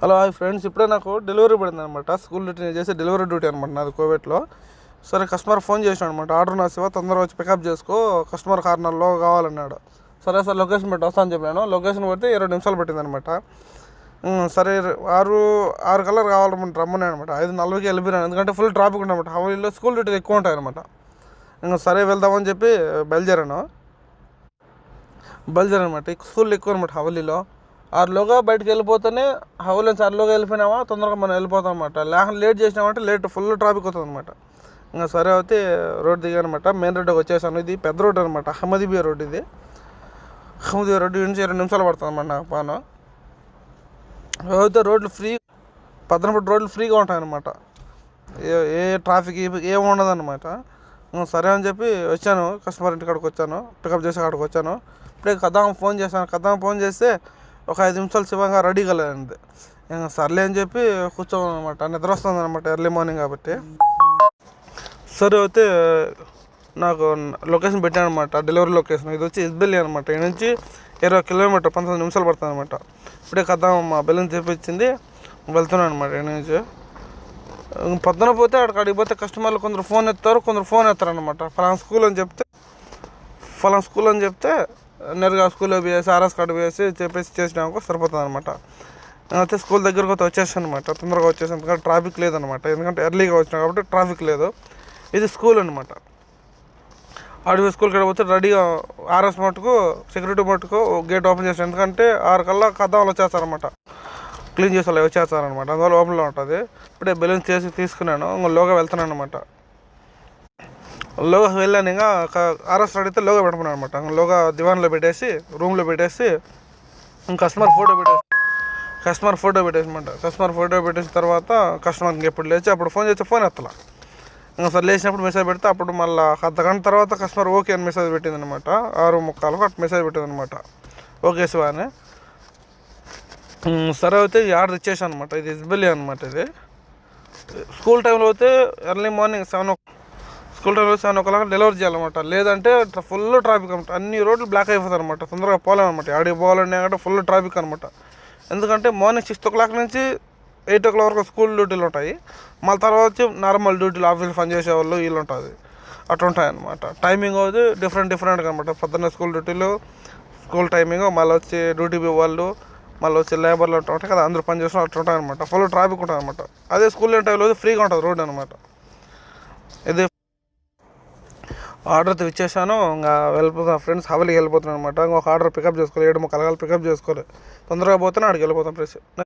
Hello hi friends, ఇప్పుడే నాకు delivery పడింది అనమాట. స్కూల్ డ్యూటీ నేను చేసే డెలివరీ డ్యూటీ అనమాట నాది కోవిడ్లో. సరే కస్టమర్ ఫోన్ చేసాడు అనమాట, ఆర్డర్ నా శివ తొందరగా వచ్చి పికప్ చేసుకో, కస్టమర్ కార్నర్లో కావాలన్నాడు. సరే సార్ లొకేషన్ పెట్టి వస్తా అని చెప్పాను. లొకేషన్ పెడితే 20 నిమిషాలు పట్టింది అనమాట. సరే 6 కలర్ కావాలన్నమాట రమ్మని అనమాట. 5:40కి వెళ్ళిపోయాను, ఎందుకంటే ఫుల్ ట్రాఫిక్ ఉండమాట. హవలీలో స్కూల్ డ్యూటీ ఎక్కువ ఉంటాయి అనమాట. ఇంకా సరే వెళ్దామని చెప్పి బయలుదేరాను అనమాట. స్కూల్ ఎక్కువ అనమాట హవలీలో. 6లోగా బయటకు వెళ్ళిపోతేనే హవలీ 6లోగా వెళ్ళిపోయినామా తొందరగా మనం వెళ్ళిపోతాం అనమాట. లేట్ చేసినామంటే లేట్ ఫుల్ ట్రాఫిక్ అవుతుంది అనమాట. ఇంకా సరే అయితే రోడ్ దిగానమాట. మెయిన్ రోడ్కి వచ్చేసాను. ఇది పెద్ద రోడ్ అనమాట, అహ్మదీబియా రోడ్. ఇది అహ్మదీబియా రోడ్డు నుంచి 20 నిమిషాలు పడుతుంది అనమాట నాకు పాను. అయితే రోడ్లు పద్దనపూడి రోడ్లు ఫ్రీగా ఉంటాయన్నమాట. ఏ ట్రాఫిక్ ఏమి ఉండదు అనమాట. సరే అని చెప్పి వచ్చాను, కస్టమర్ ఇంటి కాడికి వచ్చాను, పికప్ చేసే కాడికి వచ్చాను. ఇప్పుడే కదాం ఫోన్ చేస్తే ఒక 5 నిమిషాలు శివంగా రెడీ కలదండి. ఇంకా సర్లే అని చెప్పి కూర్చోమన్నమాట. నిద్ర వస్తుంది అనమాట, ఎర్లీ మార్నింగ్ కాబట్టి. సరే అయితే నాకు లొకేషన్ పెట్టాను అనమాట, డెలివరీ లొకేషన్. ఇది వచ్చి ఇస్బెల్లి అనమాట. ఈ నుంచి 20 కిలోమీటర్ 19 నిమిషాలు పడుతుంది అనమాట. ఇప్పుడే కదాం మా బెల్లం చేపించింది, వెళ్తున్నాను అనమాట. ఈ నుంచి పొద్దున పోతే అక్కడికి పోతే కస్టమర్లు కొందరు ఫోన్ ఎత్తారు అనమాట. ఫలానా స్కూల్ అని చెప్తే నేరుగా స్కూల్లో వేసి ఆర్ఎస్ కార్డు వేసి చేసినాక సరిపోతుంది అనమాట. అయితే స్కూల్ దగ్గరకు వచ్చేసాను అనమాట. తొందరగా వచ్చేసాను, ఎందుకంటే ట్రాఫిక్ లేదనమాట. ఎందుకంటే ఎర్లీగా వచ్చినా కాబట్టి ట్రాఫిక్ లేదు. ఇది స్కూల్ అనమాట. ఆడియో స్కూల్కి వెళ్ళిపోతే రెడీగా ఆర్ఎస్ మట్టుకు సెక్యూరిటీ మట్టుకు గేట్ ఓపెన్ చేస్తాను. ఎందుకంటే 6 కల్లా కథాలు వచ్చేస్తారనమాట, క్లీన్ చేసి వాళ్ళు వచ్చేస్తారనమాట. అందువల్ల ఓపెన్లో ఉంటుంది. ఇప్పుడే బెలూన్స్ చేసి తీసుకున్నాను, లోగా వెళ్తున్నాను అనమాట. లోగా వెళ్ళాను. ఇంకా ఆర్ఎస్ అడిగితే లోగా పెట్టుకున్నాను అనమాట. లోగా దివాన్లో పెట్టేసి రూమ్లో పెట్టేసి కస్టమర్ ఫోటో పెట్టేసిన తర్వాత కస్టమర్కి ఎప్పుడు లేచి అప్పుడు ఫోన్ చేస్తే ఫోన్ ఎత్తలా. ఇంకా సరే లేచినప్పుడు మెసేజ్ పెడితే అప్పుడు మళ్ళీ అర్ధగంట తర్వాత కస్టమర్ ఓకే అని మెసేజ్ పెట్టింది అనమాట. 6:45 అటు మెసేజ్ పెట్టింది అనమాట, ఓకే శివ అని. సరే అయితే ఈ ఆర్డర్ ఇచ్చేసాను అనమాట. ఇది ఇస్బెల్లి అనమాట. ఇది స్కూల్ టైంలో అయితే ఎర్లీ మార్నింగ్ 7 o'clock డెలివరీ చేయాలన్నమాట. లేదంటే ఫుల్ ట్రాఫిక్ అనమాట. అన్ని రోడ్లు బ్లాక్ అయిపోతాయి అనమాట. తొందరగా పోలేమన్నమాట. ఆడికి పోవాలనే అంటే ఫుల్ ట్రాఫిక్ అనమాట. ఎందుకంటే మార్నింగ్ 6 o'clock నుంచి 8 o'clock వరకు స్కూల్ డ్యూటీలు ఉంటాయి. మళ్ళీ తర్వాత వచ్చి నార్మల్ డ్యూటీలు ఆఫీస్ పని చేసేవాళ్ళు వీళ్ళు ఉంటుంది, అట్లా ఉంటాయి అనమాట. టైమింగ్ అవుతుంది డిఫరెంట్గా అనమాట. పొద్దున్న స్కూల్ డ్యూటీలు, స్కూల్ టైమింగ్, మళ్ళీ వచ్చి డ్యూటీ వాళ్ళు, మళ్ళీ వచ్చి లేబర్లు ఉంటాయి కదా, అందరూ పని చేసిన అట్లా ఉంటాయి అనమాట. ఫుల్ ట్రాఫిక్ ఉంటుంది అనమాట. అదే స్కూల్ టైంలో ఫ్రీగా ఉంటుంది రోడ్ అనమాట. ఇది ఆర్డర్ ఇచ్చేసాను. ఇంకా వెళ్ళిపోతాను ఫ్రెండ్స్, హవలీకి వెళ్ళిపోతున్నాను అనమాట. ఇంకొక ఆర్డర్ పికప్ చేసుకోవాలి, 7 ముక్కలు పికప్ చేసుకోవాలి. తొందరగా పోతే అక్కడికి వెళ్ళిపోతాం ఫ్రెండ్స్.